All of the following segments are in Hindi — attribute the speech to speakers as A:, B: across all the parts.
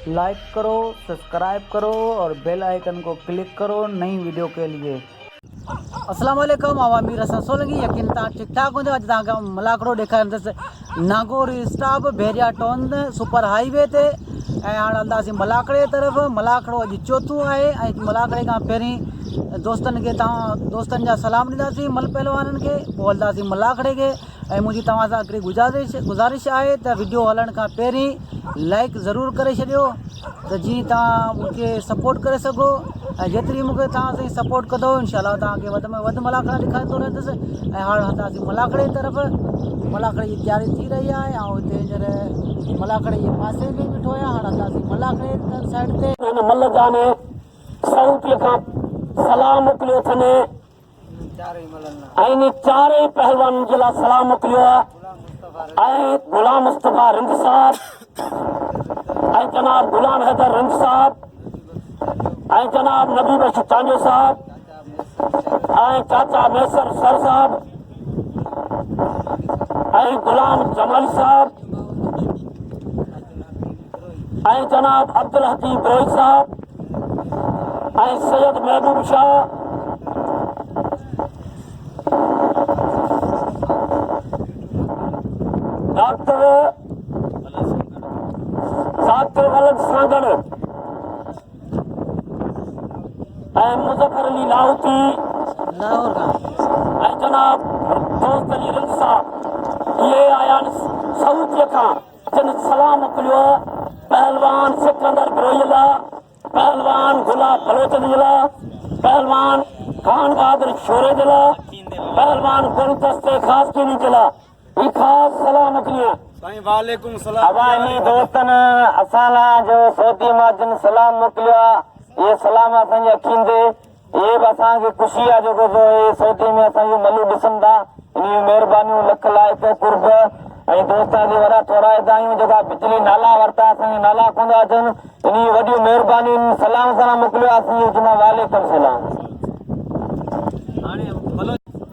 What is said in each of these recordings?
A: लाइक करो, सब्सक्राइब करो और बेल आइकन को क्लिक करो नई वीडियो के लिए। अस्सलाम वालेकुम, आवामी रसन सोलंगी यकीन ता ठीक ठाक होंगे। अज तक मलाकड़ो देखा नागौर स्टॉप भेरिया टोन सुपर हाईवे ते हाँ हलंदासीं मलाकड़े तरफ़। मलाकड़ो अॼु चौथों है। मलाकड़े का पहिरीं दोस्तन के दोस्तन जा सलाम ॾींदासीं मल पहलवाननि के, पोइ हलंदासीं मलाकड़े के। मुझी तव्हां सां हिकिड़ी गुज़ारिश है तो वीडियो हलण का पहिरीं लाइक ज़रूर करे छॾियो तो जी तव्हां मूंखे सपोर्ट करे सघो। जेतिरी मूंखे तव्हां सां सपोर्ट कंदो इंशाल्लाह तव्हांखे वधि में वधि मलाकड़ा ॾेखारींदो रहंदुसि। हाणे हलंदासीं मलाकड़े तरफ़। मलाकड़े जी तयारी थी रही है ऐं हिते हींअर मलाकड़े जे पासे में बीठो आहियां। हाणे हलंदासीं मलाकड़े साइड ते।
B: मल जाने सऊदीअ खां सलाम मोकिलियो अथनि ऐं चारई पहलवाननि जे लाइ सलाम मोकिलियो आहे ऐं गुलाम मुस्तफा रिंद साहब ऐं जनाब गुलाम हैदर रिंद साहब ऐं जनाब नबी बख्श तांजो साहब ऐं चाचा मैसर सर साहब ऐं गुलाम जमाली साहब ऐं जनाब अब्दुल हकीम ब्रोई साहब ऐं सैयद महबूब शाह डॉक्टर जाकिर वलद सांगड़ ऐं मुज़फ़र अली लाहौती ऐं जनाब दोस्त अली रिंद साहब इहे आया आहिनि सऊदीअ खां जिन सलाम मोकिलियो पहलवान सिकंदर गिरोही लाइ, पहलवान गुलाब बलोच जे लाइ, पहलवान खान बहादुर शोरे जे लाइ, पहलवान गुलदस्ते ख़ासगिरी जे लाइ ही ख़ास सलाम मोकिलियो।
C: वालेकुम सलाम।
B: अबानी दोस्तन असां लाइ जो सऊदी मां जिन सलाम मोकिलियो आहे इहे सलाम असांजी अखियुनि ते इहे बि असांखे ख़ुशी आहे जेको सऊदी में असांजो मलू ॾिसनि था। इन जूं महिरबानियूं लख लाइक़ कुर्ब ऐं दोस्तां जे वॾा थोराईंदा आहियूं। जेका बिजली नाला वरिता असांखे नाला कोन था अचनि इन जूं वॾियूं महिरबानियूं सलाम सां मोकिलियो आहे। असीं वालेकुम सलाम।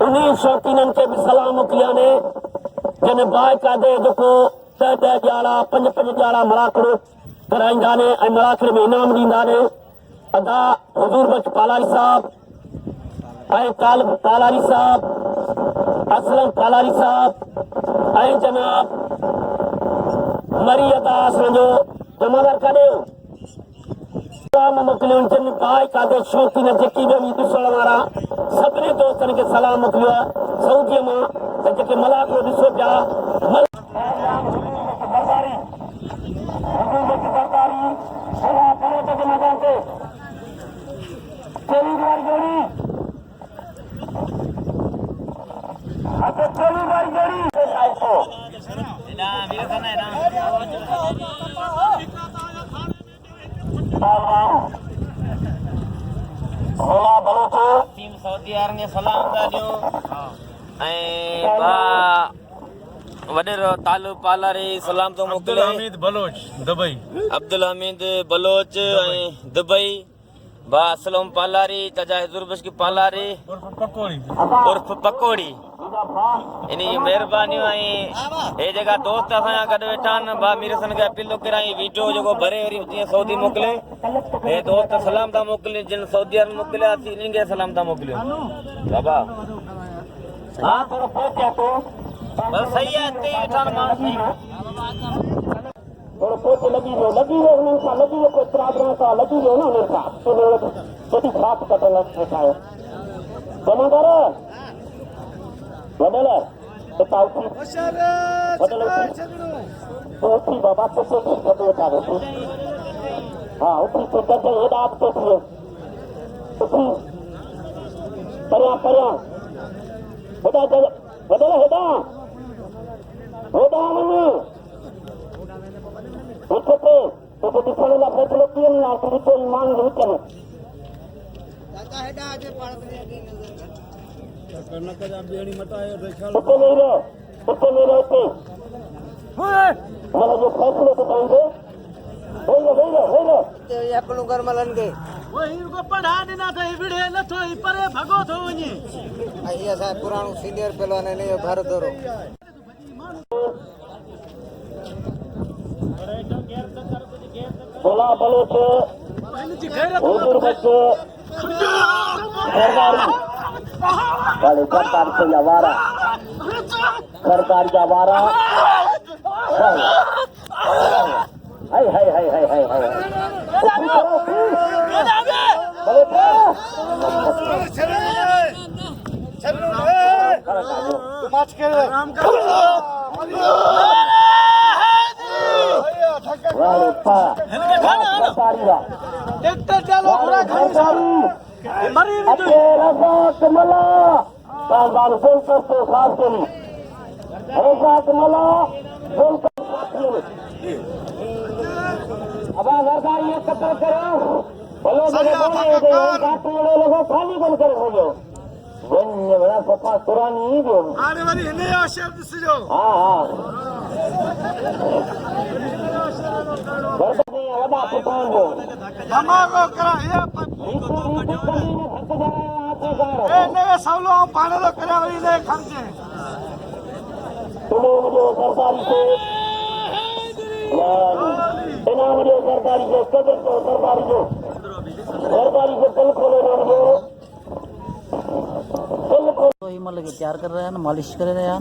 B: उन शौक़ीननि खे बि सलाम मोकिलिया ने जिन बाक़ाइदे जेको 10-10 ॼाणा 5-5 ॼाणा मलाकड़ो कराईंदा आहिनि ऐं मलाकड़े में इनाम ॾींदा आहिनि। अदा हुज़ूर बख्श पालारी साहब ऐं तालिब पालारी साहब, असलम पालारी साहब ऐं जनाब मरी अदा असांजो जमादार काॾे सलाम मोकिलियो। जिन बाक़ाइदे शौक़ीन जेकी बि ॾिसण वारा सभिनी दोस्तनि खे सलाम मोकिलियो आहे सऊदीअ मां त जेके मलाकड़ो ॾिसो पिया
D: सऊदी अरब सलाम था ॾियो ऐं वॾेरो तालु पालारी सलाम थो मोकिले। अब्दुल हमीद बलोच ऐं दुबई बा असलम पालारी चाचा हुज़ूर बख्श पालारी उर्फ पकोड़ी इन जी महिरबानियूं ऐं हे जेका दोस्त असांजा गॾु वेठा आहिनि बा मीरसन खे अपील थो कराई वीडियो जेको भरे वरी जीअं सऊदी मोकिले। हे दोस्त सलाम था मोकिले जिन सऊदी अरब मोकिलियासीं इन्हनि खे सलाम था मोकिलियो बाबा। हा थोरो पोइ तो बस सही आहे हिते ई वेठा आहिनि माण्हू
B: थोरो पोइ लॻी वियो उन्हनि सां लॻी वियो कोई प्राब्लम सां लॻी वियो न उन्हनि सां सुठी ख़ासि कटल ठाहियो जमादार वॾल हितां उथी बाबा हा उथी तो हेॾा अॻिते थी वियो उथी परियां परियां हेॾा वॾल हेॾा हेॾा वञ हिक ते तोखे ॾिसण लाइ फ़ैसिलो कीअं न आहे विच माण्हुनि जे विच में उते वेही रहो उते वेही रहो उते मतलब जो फ़ैसिलो थो पाईंदे वेही रहो
C: घर मलन के
A: पढ़ा ॾिना अथई विड़े नथो परे भॻो थो वञे।
C: असां पुराणो सीनियर पहलवान आहिनि भारत दौरो
B: बोलो मला बलोच हुजूर बच्चे सरदारी बड़े सरदार से जवारा सरदार जवारा हाय हाय हाय हाय हाय हाय खाली बंद कर बड़ा सफा पुरानी हाँ हाँ वॾा पुठान जो सरकारी से इनाम जो सरकारी जो कदर को सरकारी जो दिल खोले जो
A: तो ही मतलब कि तैयार कर रहे हैं ना, मालिश कर रहे हैं।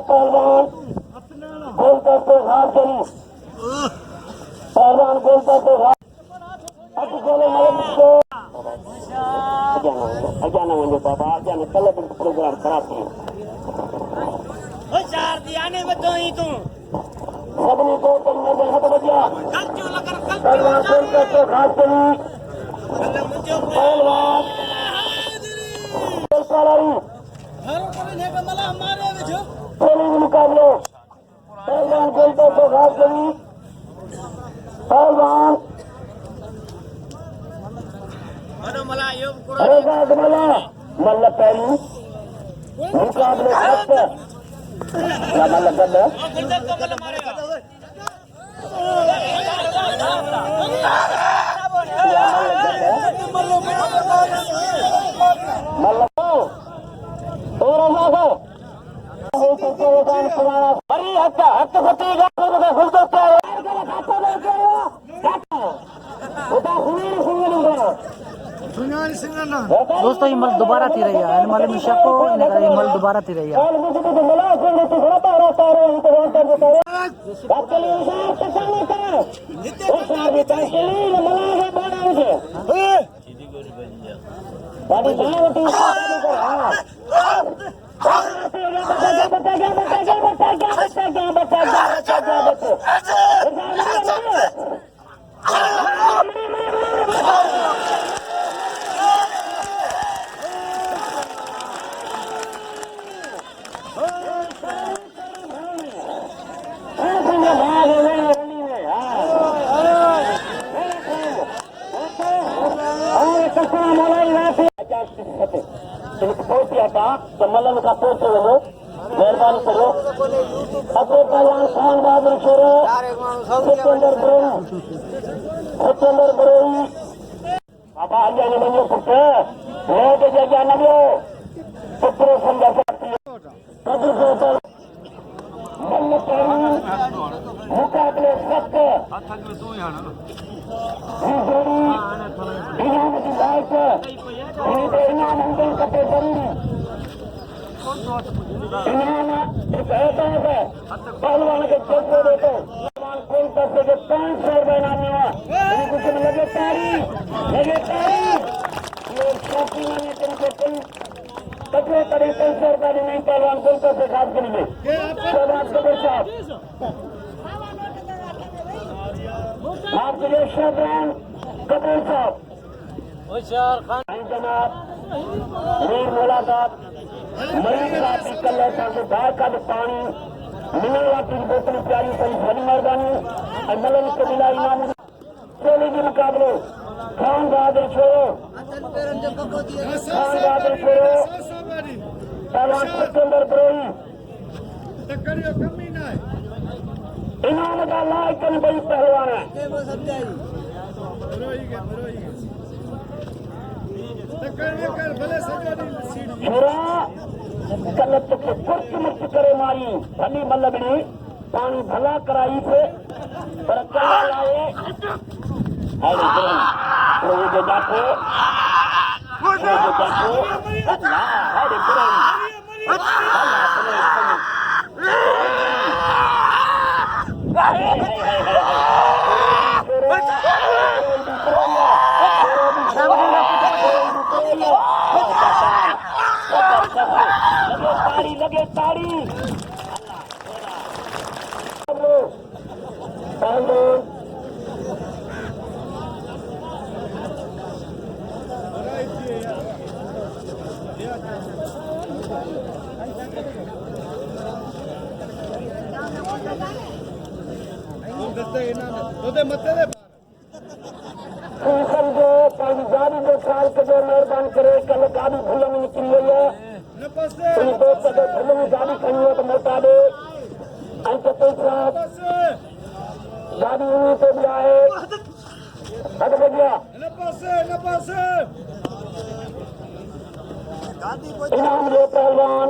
B: पहलवान गोलता से हाथ चली पहलवान गोलता से हाथ अजाना मुझे बाबा अजाना कल प्रोग्राम खराब थी सबने को हाथ बजा पहलवान गोलता से हाथ चली पहलवान मुकाबले पहलवान गोलता से हाथ चली पहलवान मल्ल पैरी मुकाबले मल्ल गड्ढ
A: दोस्तों ये मल दोबारा थी रही है मल मिशा को ये मल दोबारा थी रही है।
B: सम्मेलन का पोस्ट हो मेहरबानी करो अपने पहलवान खान बहादुर छोरो सत्येंद्र बरोई बाबा अजा ने बनो पुत्र लोग जगह न लो पुत्र समझा कदर को तो मल्ल पैरी मुकाबले सख्त जोड़ी इनाम की लाइफ इनाम अंकल कपे जरूरी पहलवान के चक्र देखो पहलवान कोई तरह के 500 रुपए इनाम हुआ कुछ लगे तारी ये शौकीन ने तुमको कोई कपड़े करे 500 रुपए नहीं पहलवान कोई तरह से खास करेंगे सरदार कबीर साहब आपके लिए सरदार कबीर साहब जनाब वीर मुलाकात मरीज साहब की कल बाहर का पानी मिनरल की बोतल प्यारी सही बड़ी मेहरबानी मलन कबीला इमाम चोली के मुकाबले खान बहादुर छोड़ो पहलवान सत्येंद्र बरोई इनाम का लायक बड़ी पहलवान है छोरा कलत के कुर्च मुर्च करे मारी भली मल्लबड़ी पानी भला कराई थे पर कला लाए अरे ये जो जाको अल्लाह अरे लगे ताड़ी जारी जो साल के जो मेहरबान करे कल गाड़ी भूल में निकली हुई है भूल में गाड़ी खड़ी है तो मोटा दे गाड़ी उन्हीं पे भी आए हट भैया इनाम दे पहलवान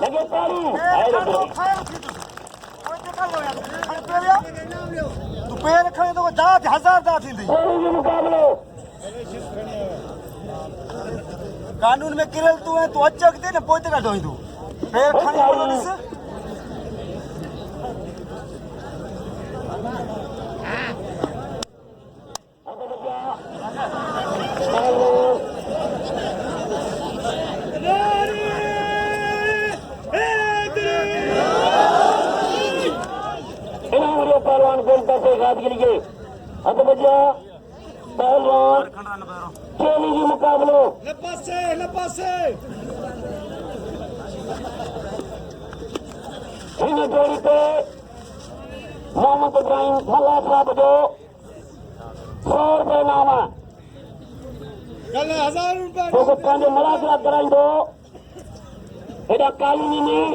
B: लगे ताड़ी मुकाबलो
C: कानून में किरल तू है तू अच्छा दे ना पोते का ढोई तू पैर खाने वाला से
B: पहलवान गोलता से घात के लिए अब बजा पहलवान चेली जी मुकाबलो इन जोड़ी पे मोहम्मद इब्राहिम मल्ला साहब जो 100 रुपए नाम है
C: 1000 रुपए
B: तो पंहिंजो मुलाक़ा कराई दो हेॾा कालनी में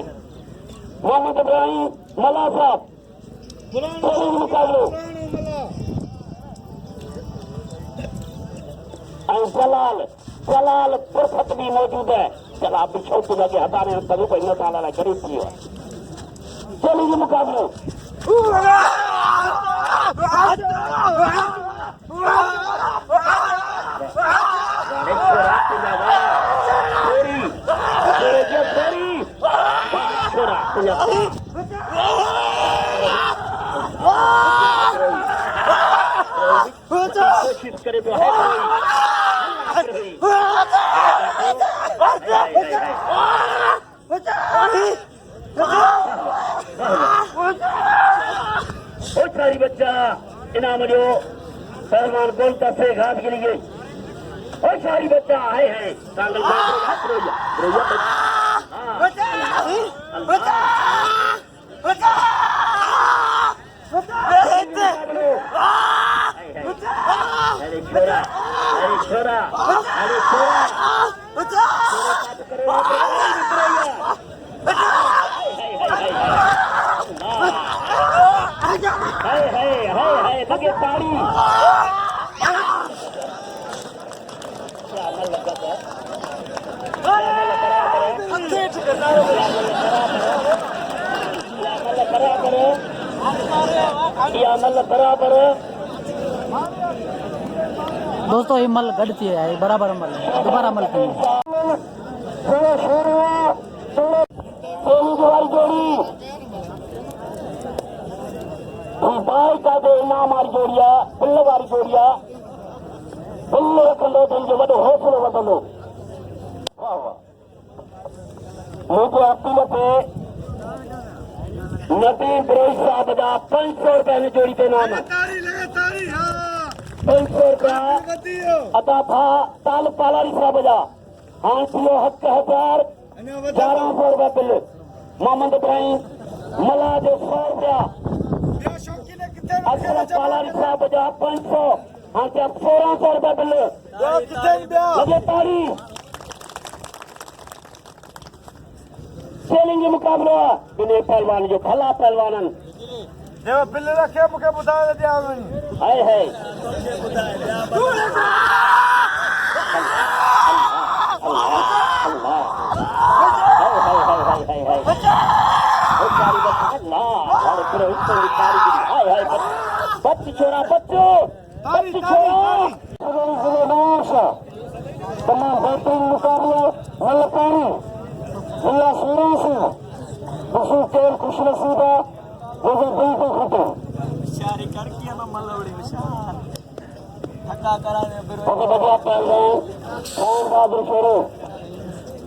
B: मोहम्मद इब्राहिम मल्ला साहब मुकाबलो जलाल जलाल पुरखत भी मौजूद है जलाल भी छोटी लगे हटाने तभी कोई न साला गरीब की है चलिए जी मुकाबलो कोशिश करे तो है सारी बच्चा इनाम जो पहलवान गोलता से घाट के लिए और सारी बच्चा आए हैं अरे छोरा अरे छोरा अरे छोरा लगे ताड़ी बराबर
A: दोस्तों ये मल गढ़ती है ये बराबर मल है दोबारा मल की
B: जोड़ी बाई का दे इनाम वारी जोड़िया बिल्ल वारी जोड़िया बिल्ल रखंदो तुंहिंजो वॾो हौसलो वधंदो वाह वाह मुंहिंजे अपील ते नबी फिरोज साहब जा 500 रुपया हिन जोड़ी ते इनाम 500 रुपया अदा था ताल पालारी साहब जा हाणे थियो 1000 1100 रुपया बिल मोहम्मद इब्राहिम मला जो 100 रुपया असल पालारी साहब जा 500 हाँ क्या 1600 रुपया बिल लगे तारी चैलेंज मुकाबलो बिने पहलवान जो भला पहलवानन
C: देव बिल रखे मुके बुधा दे आवनी
B: हाय हाय बच्ची छोड़ा बच्चो बच्ची छोड़ा तमाम बेहतरीन मुकाबले मल्लकारी जिला सूरज बसू तेल खुश नसीबा जैसे दिल को खुटे
C: शारी कर किया ना मल्लवड़ी विशाल थका कराने फिर
B: ओके बढ़िया पहलवान खान बहादुर फेरो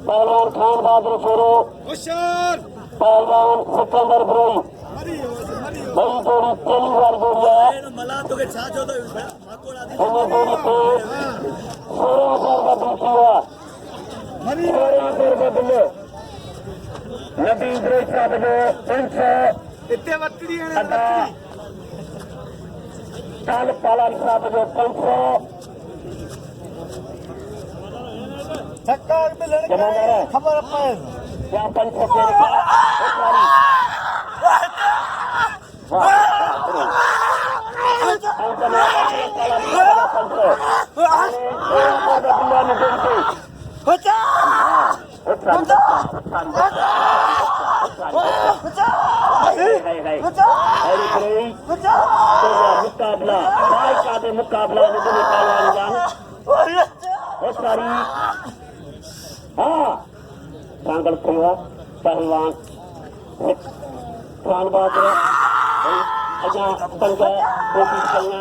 B: पहलवान खान बहादुर फेरो
C: होशियार
B: पहलवान सिकंदर ब्रोई बड़ी जोड़ी पहली बार जोड़ी है
C: मला तो के छाछ होता माकोड़ा दी
B: हमें जोड़ी पे 16,000 का बिल हुआ 16,000 का बिल नबी ब्रोई साहब जो 500
C: इतने बत्ती है
B: अदा ताल पालन साहब जो 500
C: थका में लड़के खबर पाए
B: क्या 500 के मुकाबला मुकाबला सारी हाँ सांगल पहलवान खान बहादुर अजा पंजा कोशिश करना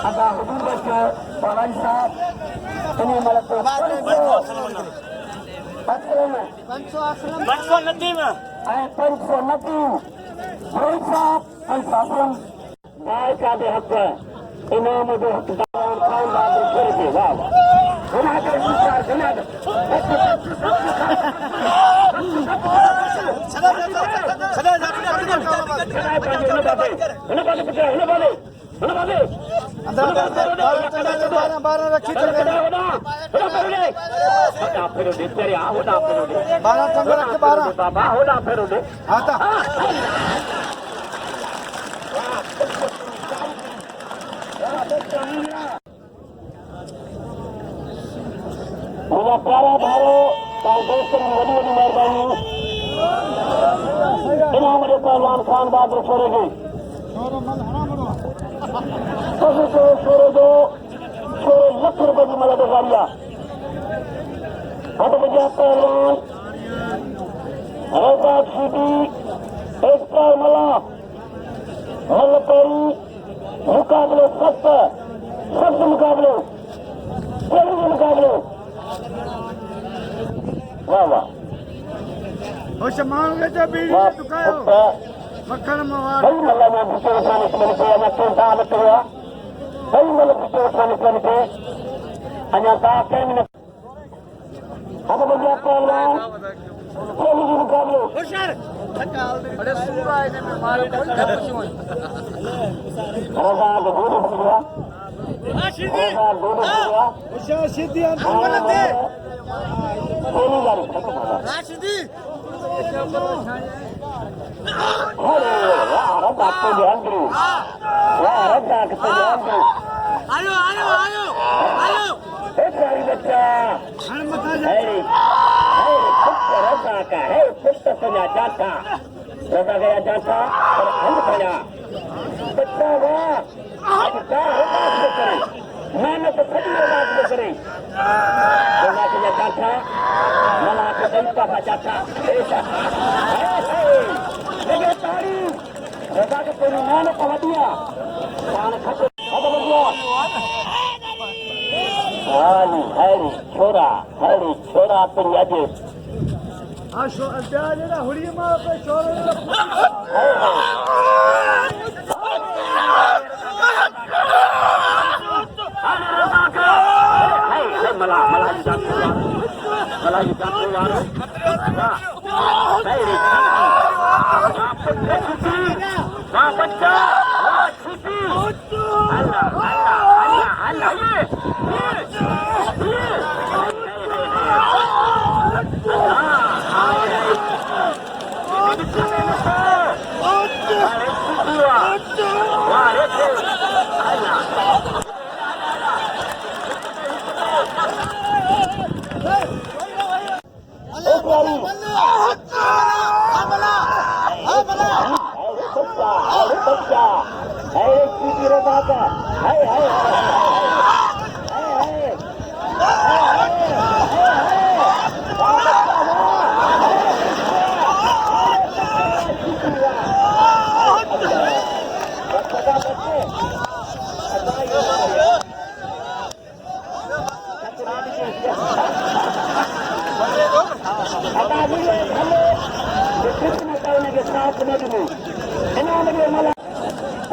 B: ada hubungan ke Malaysia ini malah tu
C: Banso नदी में
B: पंचो नदी Malaysia अंसापन गाय का दे हक इमाम दे हकदार खान बहादुर फिर के वाह गुनाह कर इंकार गुनाह
C: बारह रखी चल बारह टंग रखे 12 आता
B: मेरा प्यारा भारो कांग्रेस की बड़ी बड़ी मेहरबानी इनाम मेरे पहलवान खान बहादुर छोड़ेगी छोरे लख रुपए की मदद गाड़िया हट बजा पहलवान रौदाक सीटी एक प्राय मला मल्लपेरी मुकाबले सख्त मुकाबले मुकाबले वाह वाह
C: होश मान के जो बीड़ी दुकायो मक्खन मवार
B: कई मल्ला में भूखे उठाने के लिए मैं तो दावत हुआ कई मल्ला भूखे उठाने के लिए अन्य का कैमन अब बजा पहलवान चली जी मुकाबले
C: होशियार बड़े सूरा है में मारो कर
B: रजा को दूर हो गया
C: आशीर्दी
B: रजा दूर हो गया
C: होशियार सीधी अंदर दे
B: पहली गाड़ी खत्म हो गई
C: आशीर्दी
B: अरे वाह रजा को ध्यान दो वाह रजा को ध्यान दो
C: आयो आयो आयो आयो
B: ए प्यारी बच्चा
C: हन मता जा
B: है पुत्र रजा का है पुत्र सजा जाता रजा गया जाता और हम सजा बच्चा वाह आज का बात न करे मेहनत खड़ी बात न करे रजा गया जाता मला को देता बचाता ऐसा लगे तारी रजा के कोई मेहनत कर दिया कान खत्म अब बजा हरी छोरा पंजाबी
C: हां शो अध्याय ना हुड़ी मां पे शोर
B: मला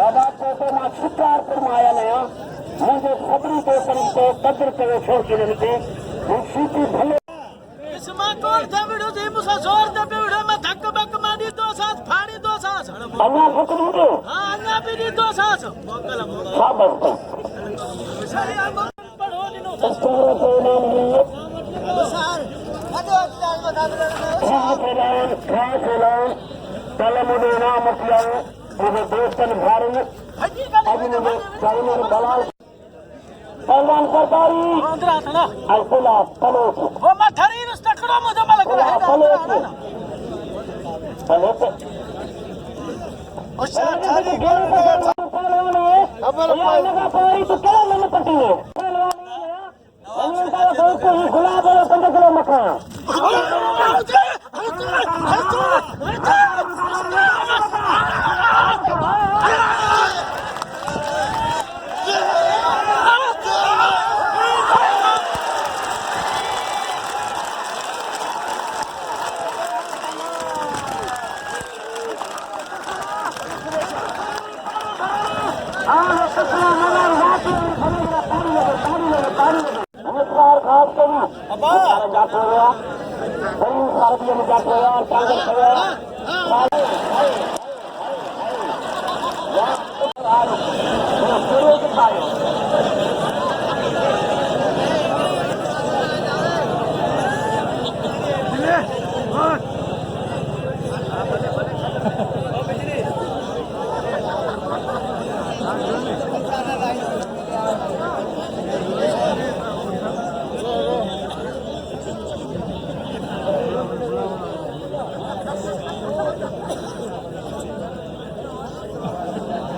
B: बाबा को मां शिकार फरमाया नया मुझे खबरी को फरिश्ते कदर करे छोड़ के सीटी भले
E: इसमें कौन था वीडियो जी मुसा जोर दे वीडियो में धक्क बक मारी दो सांस फाड़ी दो सांस
B: अन्ना फकरी दो
E: हां अन्ना भी दी दो सांस
B: शाबाश
E: सही हम पढ़ो दिनो
B: तस्करों को नाम लिए
E: सर हटो आज बता दे
B: खास ऐलान कल मुझे नाम किया मुझे दोस्तन भारत आज मुझे चाहिए दलाल पहलवान सरकारी
E: अंदर ना
B: अलफुला पलो
E: वो मैं थरी रस टकरो मुझे मलक रहा है
C: अच्छा खाली
B: अब लगा पारी तो क्या मन पट्टी है पहलवान का दोस्त ही गुलाब और 5 किलो मक्खन नमस्कार खास करी जात हो गया बड़ी सारथी में जात हो गया और कांग्रेस हो गया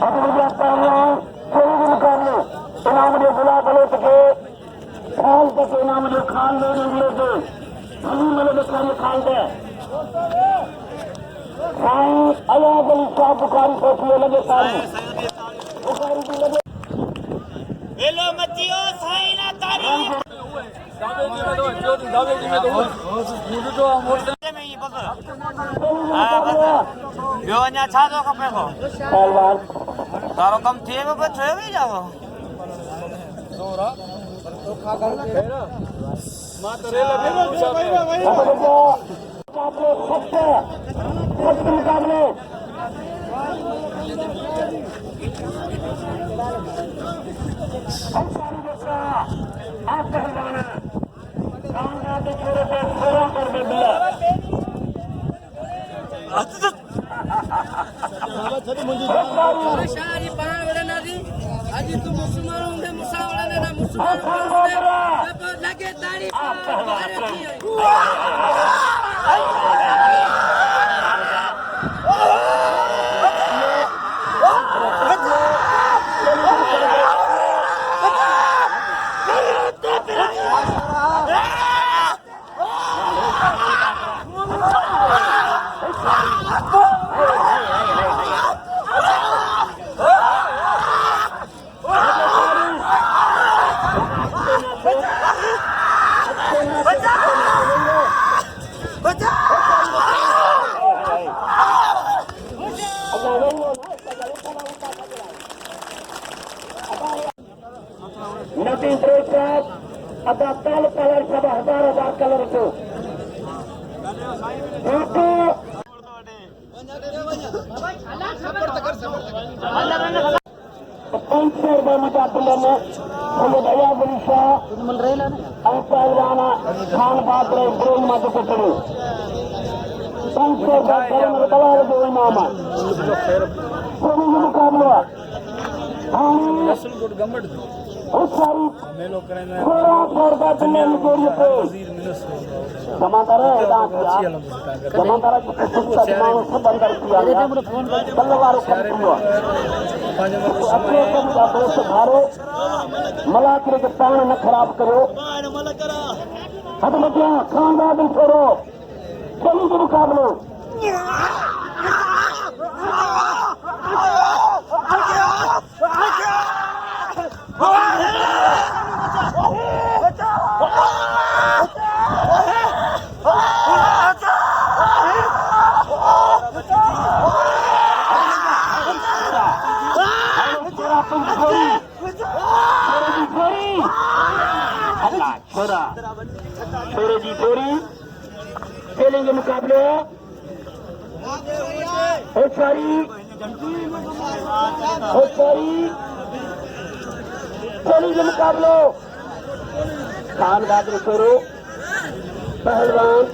B: अब मुझे कोई भी मुकाबले इनाम जो बुला बलो सके खाल तक इनाम जो खान ले निकले थे अभी मेरे बच्चे खाल दे साईं अलग अलग साहब बुखारी पहुंचने लगे साईं बुखारी भी लगे
D: वेलो मचियो साईं ना तारीफ ॿियो अञा छा थो खपे को
B: पहलवान
D: तारो कम थिए पियो बस थियो ई जाओ
B: सख्त मुकाबले आप पहलवान कांगा के छोरे पे छोरा कर दे दिया
E: शारी पाण वडे नादी अजी तू मुसलमान होंदे मुसावड़ा ने ना मुसलमान होंदे लगे ताड़ी
B: नदी प्रोत्साहन आता ताल कलर सब हजार कलर को पंचर के मुकाबले में सैयद अयाज अली शाह
A: मिल रही है ना
B: पहलवान खान बादरे ब्रोन मत के चलो पंचर का कर्म दलाल जो इमाम है प्रभु मुकाबला बहुत सारी थोड़ा थोड़ा दिल्ली में जोड़िए पे समांतर है समांतर समांतर सब अंदर किया गया बल्लवारों का हुआ अपने का दोस्त भारो मलाकरे के प्राण न खराब करो हद मतिया खानदान छोड़ो चलो के मुकाबले छोरे जी छोरी खेलेंगे मुकाबले बहुत सारी खेलेंगे मुकाबलो खान बहादुर छोरो पहलवान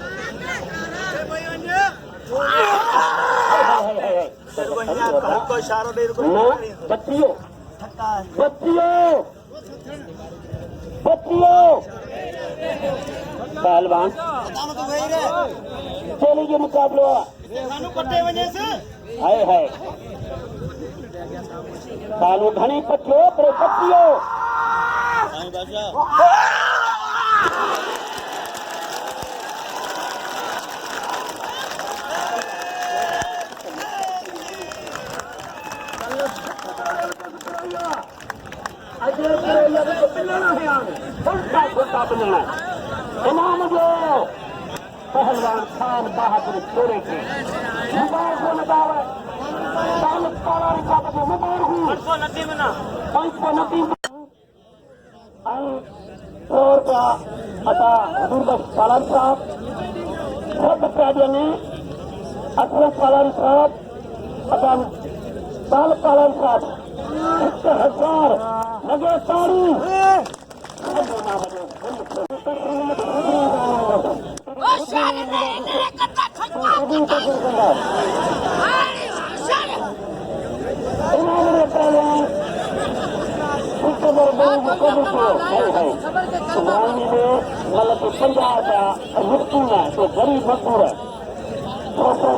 B: बच्चियों पहलवान खेलेंगे मुकाबलो है सालू घनी पच्चियो पर पच्चियो इनाम जो पहलवान खान बहादुर छोरे के मुबारक को नदावे तालुक पाला रिकाबत मुबारक हूँ 590 100 रुपया अता हजूर बख्श पालारी साहब बहुत प्यारे ने अशरफ पालारी साहब अता तालुक पालारी साहब 1000 लगे तारू मतलब 50 का मुक्ति है तो गरीब मजदूर है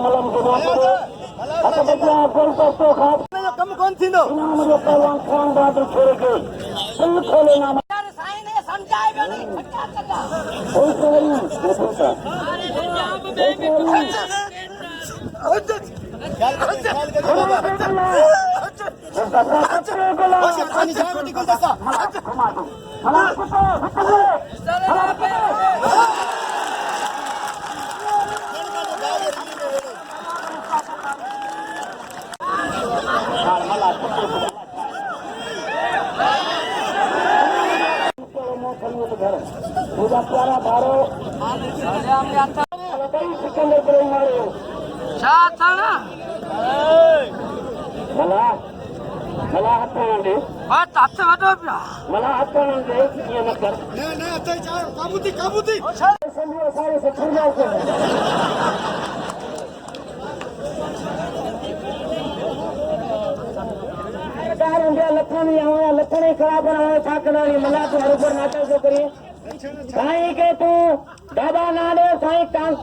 B: मलम के नाम पर अच्छा बच्चा गोल पर तो खास
C: कम कौन थी नो
B: मुझे पहलवान खान बहादुर छोड़ के दिल खोले नाम पूजा प्यारा धारो सिकंदर करो मारो मला हाथ पांडे मला हाथ पांडे ये मत कर
C: ना काबूती
B: संजय सारे से छूट जाओ कर लखनी आया लखनी खराब बनाओ छा करनी मला तो हर ऊपर नाटक जो करिए साईं के तू दादा नाने साईं कांग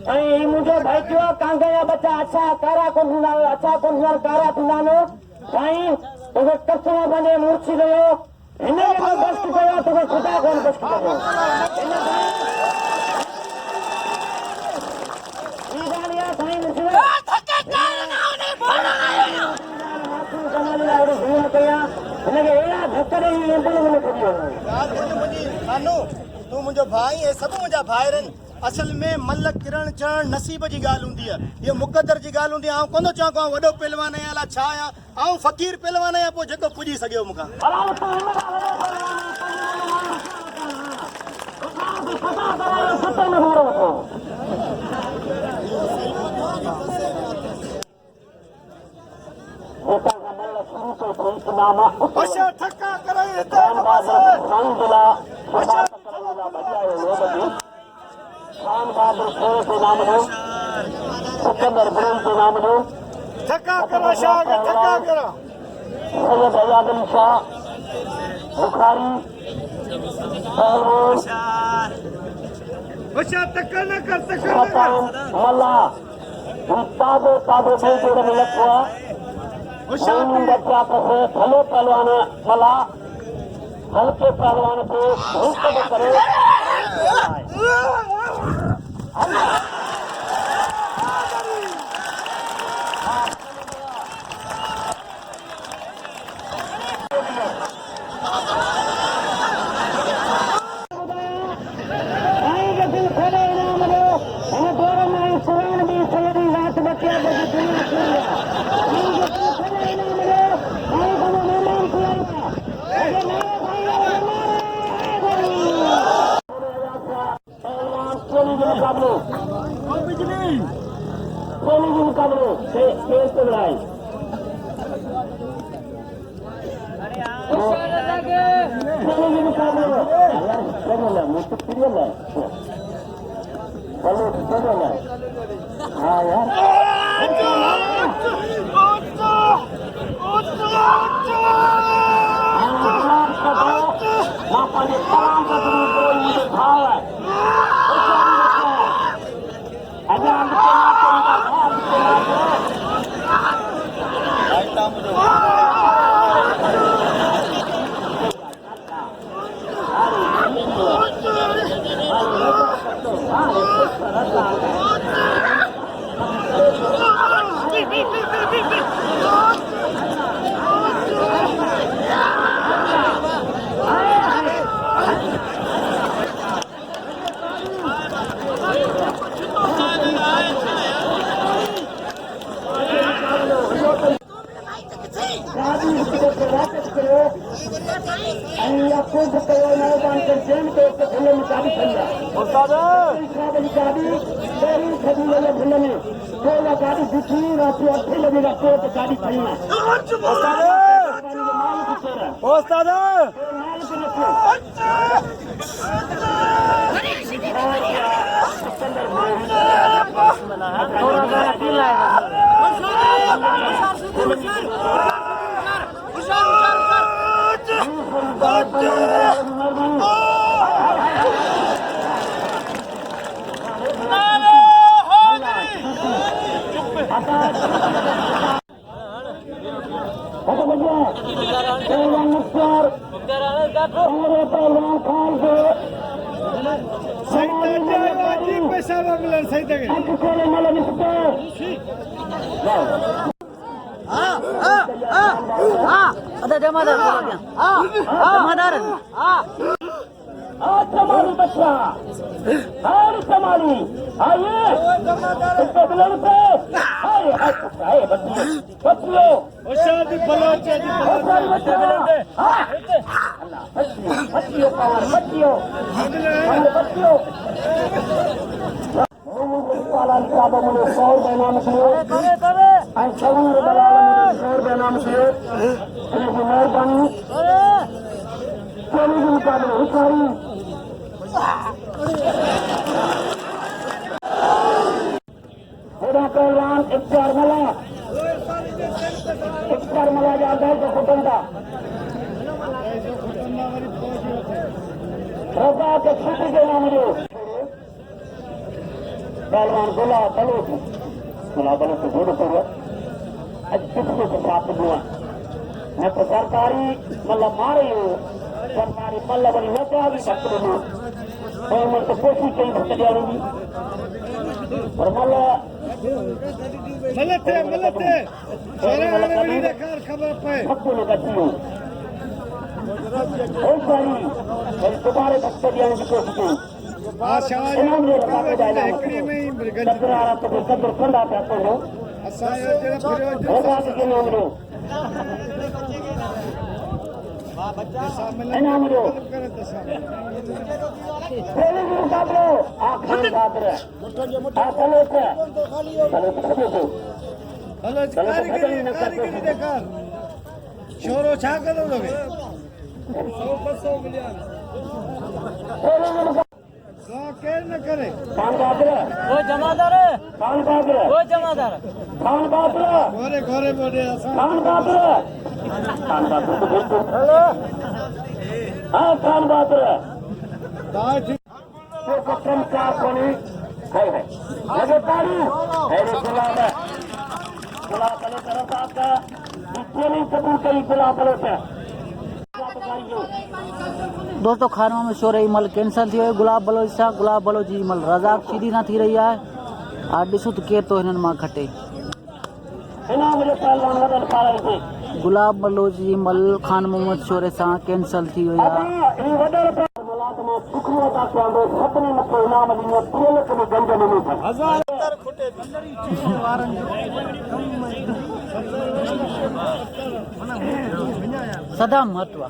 B: आई मुझे भाई क्यों कांगया बच्चा अच्छा कारा को सुनाओ अच्छा को सुनाओ कारा सुनानो साईं तो कस्टमर बने मूर्छी गयो इन्हें के तो बस गयो तो खुदा कौन बस गयो ये गालियां साईं मुझे धक्के कारण आने बोला
C: तू मुझो भाई है सब मुझा भाई रन असल में मल किरण चढ़ नसीब जी गाल हुंदी है ये मुकद्दर जी गाल हुंदी आऊं कोन चाह को वडो पहलवान है अला छा या आऊं फकीर पहलवान है पो जको पुजी सगियो मुका
B: इनाम
C: अच्छा थका करे
B: खान बहादुर संग जिला खान बहादुर शेख इनाम नो सिकंदर ब्रह्म इनाम नो
C: थका करा शाह थका करा
B: सैयद आजाद अली शाह बुखारी पहलवान
C: अच्छा तक्का न कर
B: सतान मल्ला ताबे ताबे जोड़ में लगा बच्चा कसे भले पहलवान मला हल्के पहलवान को भूख करे हाँ यार जमाली बच्चा और जमाली आइए इसके बिलन पे आए बच्चियों बच्चियों वाला निकाबा मुझे 100 नाम से आई सवार दलाल 100 नाम से मेहरबानी मुकाबले हुशारी पहलवान इफ्तार मला जाता है तो कुटुंबा रजा के छुट्टी के नाम जो पहलवान बोला बलो से जोड़ करो अच्छे के साथ दुआ मैं तो सरकारी मतलब मारे हो सरकारी मल्ल बनी होता भी सकते हो और मैं तो कोशिश कहीं भटक जाऊंगी और मल्ल
C: मलते सारे आने देखकर खबर पे
B: सबको लोग अच्छी हो बहुत सारी तुम्हारे भक्त जाने की कोशिश की इनाम ले लगा के जाएगा कब्र आ रहा तो कब्र ठंडा पाते हो होगा कि नाम लो इनाम लो मुकाबलो आखान बादर
C: छोरो छा कंदो तोखे केर न करे
A: वो जमादार है, वो जमादार
C: घोरे घोरे बोले असां दाय ठीक
A: दोस्तों खानवा में शोर मल कैंसिल थी वियो गुलाब बलोच सां गुलाब बलोच जी मल रज़ाक सीधी ना थी रही है आज ॾिसूं त केर तो हिननि मां खटे गुलाब बलोच जी मल खान मोहम्मद शोरे सां कैंसिल थी वई आहे सदा महत्व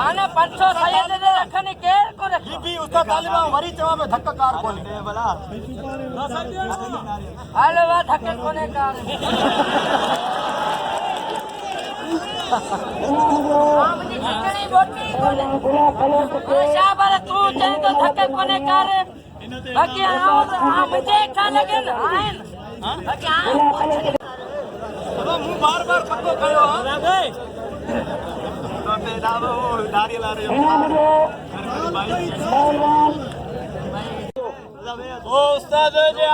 E: आने 500 सैयद ने रखने केर को रखी
C: भी उसका तालिबा वरी चवा में धक्का कार कोनी भला
E: हाले वा धक्के कोने कार मुझे खिचड़ी बोटी कोने शाबाश तू चाहे तो धक्के कोने कार बाकी आ मुझे खा लगे ना आए बाकी
C: अब मुंह बार-बार पक्को कयो तो ते दावो नारियल आ रही ओ उस्ताद जी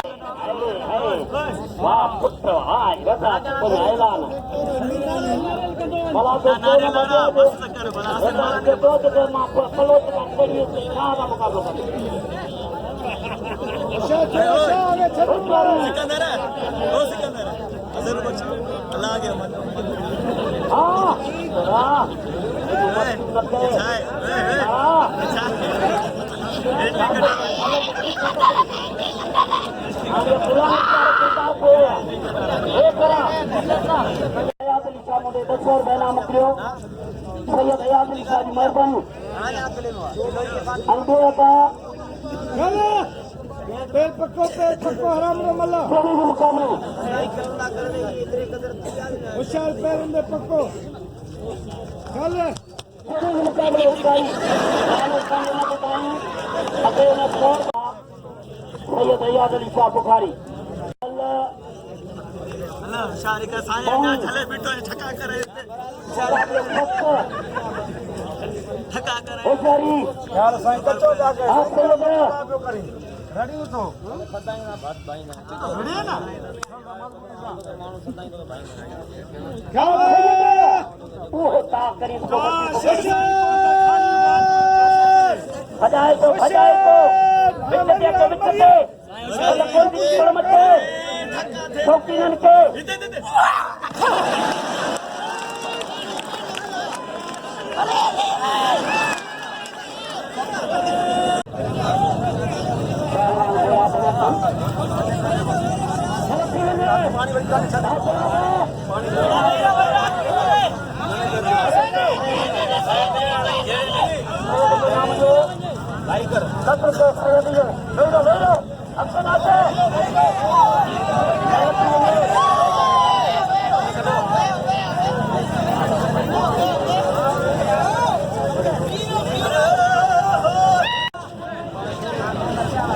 B: वाह पुत्र हां रजा को ऐलान भला तो मस्त कर बड़ा के तो मां पलोट का कोई खावा मुकाबला कर
C: सिकंदर है ओ सिकंदर अजर बच अल्लाह आ गया मन
B: हां हां
C: पेड़ पक्को हराम रो मल्ला होशियार पैर में पक्को चल
B: बुखारी
C: शारी का साया झले बिटो छका करे थका करे यार साईं कचो जाके पियो करी रेडी तो रेडी है ना क्या
B: वो ता करी भजाए तो विच के मत शौकीनन के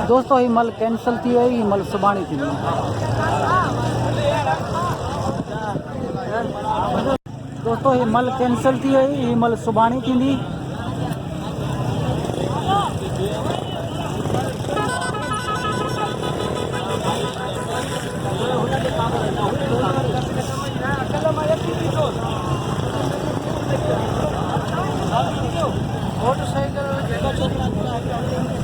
A: दोस्तों ही मल कैंसिल थी वई ही मल सुभाणे थी दोस्तों ये मल कैंसिल थी वई, ये मल सुभाणे थींदी। मोटरसाइकिल